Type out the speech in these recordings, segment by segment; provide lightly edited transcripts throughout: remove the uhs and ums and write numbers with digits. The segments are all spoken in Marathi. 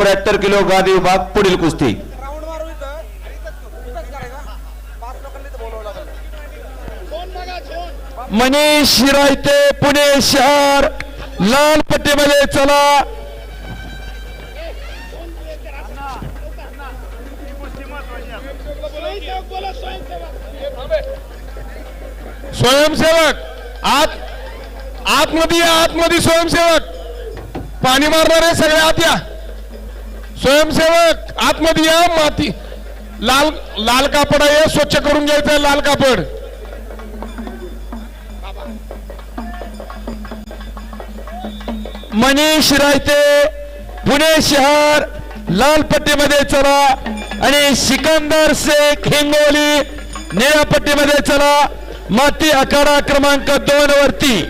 74 किलो गादी विभाग पुढील कुस्ती. मनीष रायते पुणे शहर लाल पट्टीमध्ये चला. स्वयंसेवक आतमध्ये या, आतमध्ये स्वयंसेवक पाणी मारणारे सगळे आत या. स्वयंसेवक आतमध्ये या. माती लाल लाल कापड आहे, स्वच्छ करून घ्यायचं लाल कापड. मनीष रायते पुणे शहर लाल पट्टीमध्ये चला आणि सिकंदर शेख हिंगोली निळ्या पट्टीमध्ये चला. माती आखाडा क्रमांक 2 वरती.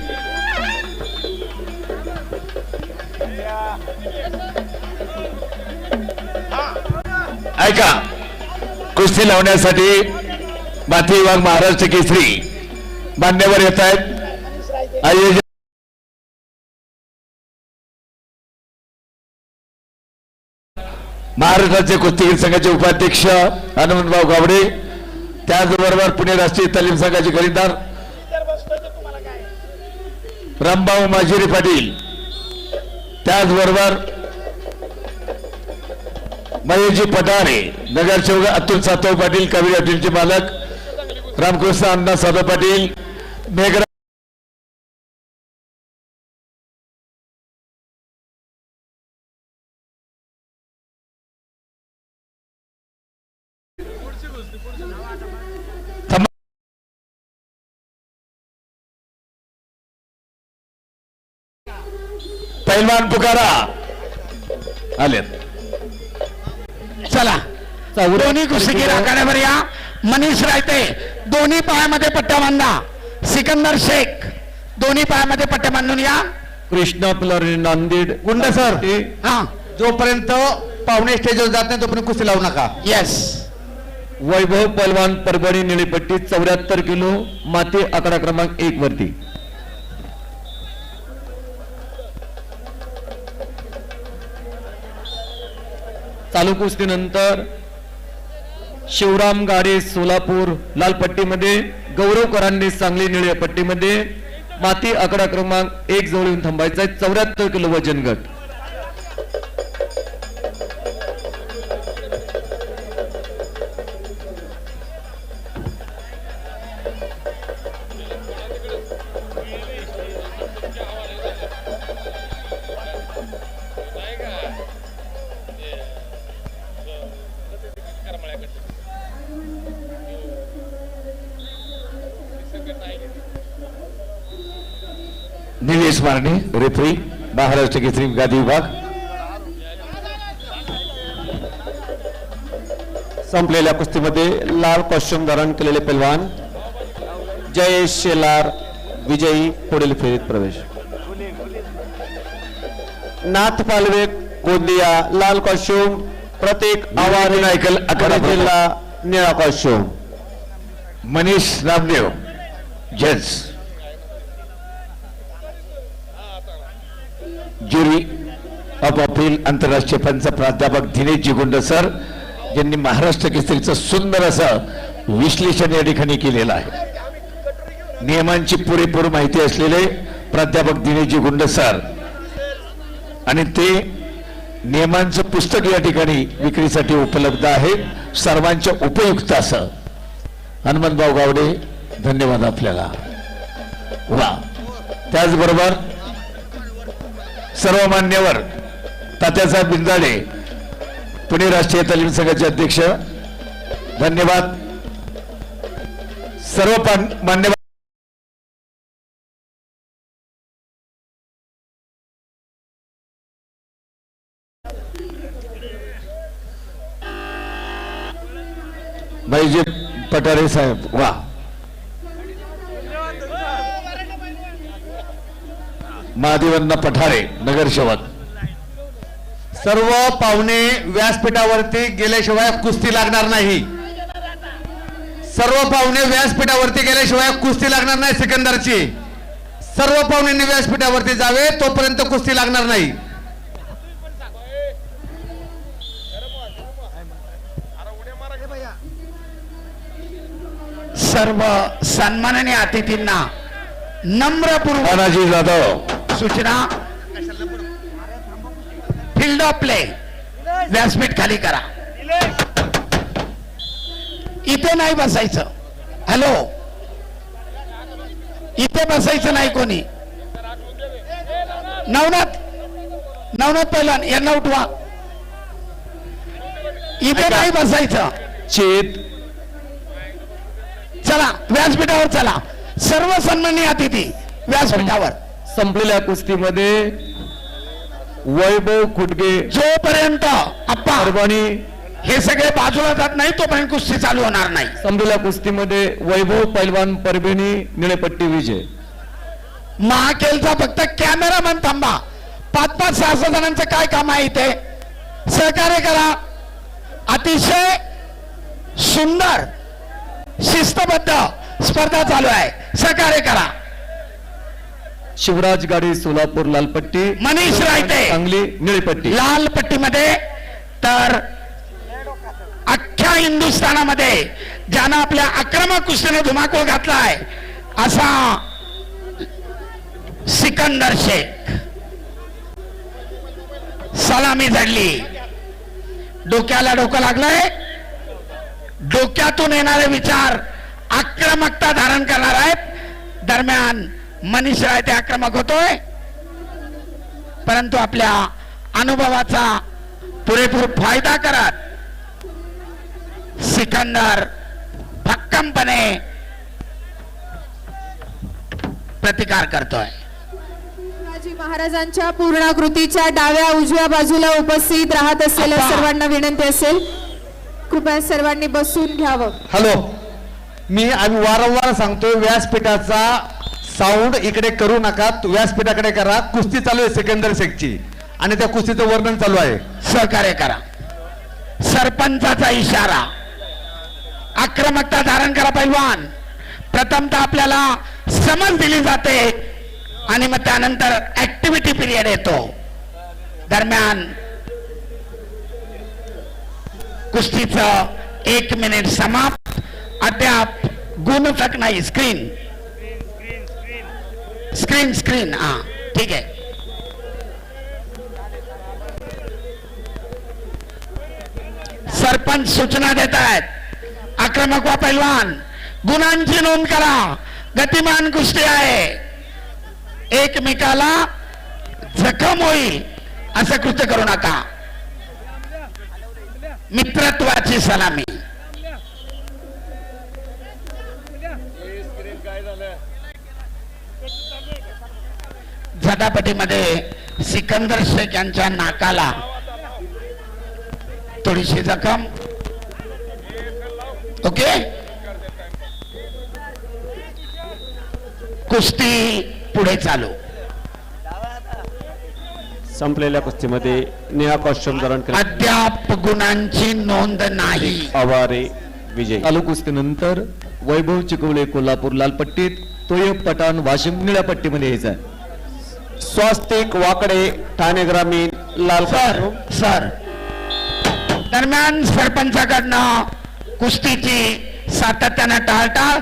ऐका, कुस्ती लावण्यासाठी माती विभाग महाराष्ट्र केसरी मान्यवर येत आहेत. आयोजक महाराष्ट्राचे कुस्तीगीर संघाचे उपाध्यक्ष हनुमंतभाऊ गावडे, त्याचबरोबर पुणे राष्ट्रीय तालीम संघाचे खरीदार रामभाऊ माजिरी पाटील, त्याचबरोबर महेशजी पठारे, नगरसेवक अतुल सातव पाटील, कावेरी हॉटेलचे मालक रामकृष्ण अण्णा साधव पाटील, मेघरा पैलवान पुकारा आलेत. चला दोन्ही कुस्तीगीर आखाड्यावर या. मनीष रायते दोन्ही पायामध्ये पट्ट्या बांधा. सिकंदर शेख दोन्ही पायामध्ये पट्ट्या बांधून या. कृष्णा पलारी नांदेड. गुंड सर, हा जोपर्यंत पाहुणे स्टेजवर जात नाही तोपर्यंत कुस्ती लावू नका. येस. वैभव पलवान परभणी निळीपट्टी 74 किलो माती आकडा क्रमांक 1 वरती. चालू कुस्तीनंतर शिवराम गाडे सोलापूर लाल पट्टीमध्ये, गौरव करांनी सांगली निळ्या पट्टीमध्ये. माती आकडा क्रमांक 1 जवळ येऊन थांबायचा आहे. 74 किलो वजन गट. निलेश मारणे रेफरी महाराष्ट्र केसरी गादी विभाग. संपलेल्या कुस्तीमध्ये लाल कॉस्ट्युम धारण केलेले पैलवान जयेश शेलार विजयी पुढील फेरीत प्रवेश. नाथ पालवे गोंदिया लाल कॉस्ट्युम, प्रतीक आव्हाड नायकल अकोला जिल्हा निळा कॉस्ट्युम. मनीष रामदेव जज. ज्युरी ऑफ अपील आंतरराष्ट्रीय पंच प्राध्यापक दिनेशजी गुंड सर, ज्यांनी महाराष्ट्र केसरीचं सुंदर असं विश्लेषण या ठिकाणी केलेलं आहे. नियमांची पुरेपूर माहिती असलेले प्राध्यापक दिनेशजी गुंड सर, आणि ते नियमांचं पुस्तक या ठिकाणी विक्रीसाठी उपलब्ध आहे. सर्वांच्या उपयुक्त असं. हनुमंतभाऊ गावडे धन्यवाद आपल्याला. वा. त्याचबरोबर सर्व मान्यवर तात्यासाहेब बिंजाडे पुणे राष्ट्रीय तालीम संघाचे अध्यक्ष, धन्यवाद. सर्व मान्यवर महेशजी पठारे साहेब. वा. महादेवन्ना पठारे नगरसेवक. सर्व पाहुणे व्यासपीठावरती गेल्याशिवाय कुस्ती लागणार नाही. सर्व पाहुणे व्यासपीठावरती गेल्याशिवाय कुस्ती लागणार नाही. सिकंदरची सर्व पाहुण्यांनी व्यासपीठावरती जावे, तोपर्यंत कुस्ती लागणार नाही. सर्व सन्माननीय अतिथींना नम्रपूर्वक तानाजी जाधव सूचना. फील्ड ऑफ प्ले व्यासपीठ खाली करा. इथे नाही बसायचं. हॅलो, इथे बसायचं नाही कोणी. नवनाथ पहिलवान यांना उठवा. इथे नाही बसायचं. चेत चला व्यासपीठावर चला. सर्व सन्माननीय अतिथी व्यासपीठावर. संपलेल्या कुस्तीमध्ये वैभव खुटगे जोपर्यंत आप्पा परभणी हे सगळे बाजूला जात नाही तोपर्यंत कुस्ती चालू होणार नाही. संपलेल्या कुस्तीमध्ये वैभव पैलवान परभणी निळेपट्टी विजय. महाखेलचा फक्त कॅमेरामॅन थांबा. 5-5, 6 जणांचं काय काम आहे इथे. सहकार्य करा. अतिशय सुंदर शिस्तबद्ध स्पर्धा चालू आहे. सहकार्य करा. शिवराज गाडी सोलापूर लालपट्टी. मनीष रायते सांगली निळेपट्टी. लाल पट्टीमध्ये. तर अख्ख्या हिंदुस्थानामध्ये ज्यानं आपल्या आक्रमक कुस्तीने धुमाकूळ घातलाय असा सिकंदर शेख. सलामी झडली. डोक्याला डोकं लागलंय. डोक्यातून येणारे विचार आक्रमकता धारण करणार आहेत. दरम्यान मनीष रायते आक्रमक होतोय, परंतु आपल्या अनुभवाचा पुरेपूर फायदा करत सिकंदर भक्कमपणे प्रतिकार करतोय. शिवाजी महाराजांच्या पूर्णाकृतीच्या डाव्या उजव्या बाजूला उपस्थित राहत असलेल्या अप्पा. सर्वांना विनंती असेल, कृपया सर्वांनी बसून घ्यावं. हॅलो, आम्ही वारंवार सांगतो व्यासपीठाचा साऊंड इकडे करू नका. व्यासपीठाकडे करा. कुस्ती चालू आहे सिकंदर शेखची आणि त्या कुस्तीचं वर्णन चालू आहे. सहकार्य करा. सरपंचाचा इशारा. आक्रमकता धारण करा पैलवान. प्रथमतः आपल्याला समज दिली जाते आणि मग त्यानंतर ऍक्टिव्हिटी पिरियड येतो. दरम्यान कुस्तीचं 1 मिनिट समाप्त. अद्याप गुणफलक नाही. स्क्रीन हा ठीक आहे. सरपंच सूचना देत आहेत. आक्रमक वा पैलवान गुणांची नोंद करा. गतिमान कुस्ती आहे. एकमेकाला जखम होईल असं कृत्य करू नका. मित्रत्वाची सलामी. झटापटीमध्ये सिकंदर शेख यांच्या नाकाला थोडीशी जखम. ओके, कुस्ती पुढे चालू. संपलेल्या कुस्तीमध्ये निळा कॉस्ट्युम धारण केले अद्याप गुणांची नोंद नाही. आवारे विजय. चालू कुस्तीनंतर वैभव चिकवले कोल्हापूर लालपट्टीत, तोयब पठाण वाशिम निळ्या पट्टीमध्ये यायचा. स्वास्तिक वाकडे ठाणे ग्रामीण लाल कॉस्ट्युम. सर दरम्यान सरपंचाकडनं कुस्तीची सातत्यानं टाळटाळ.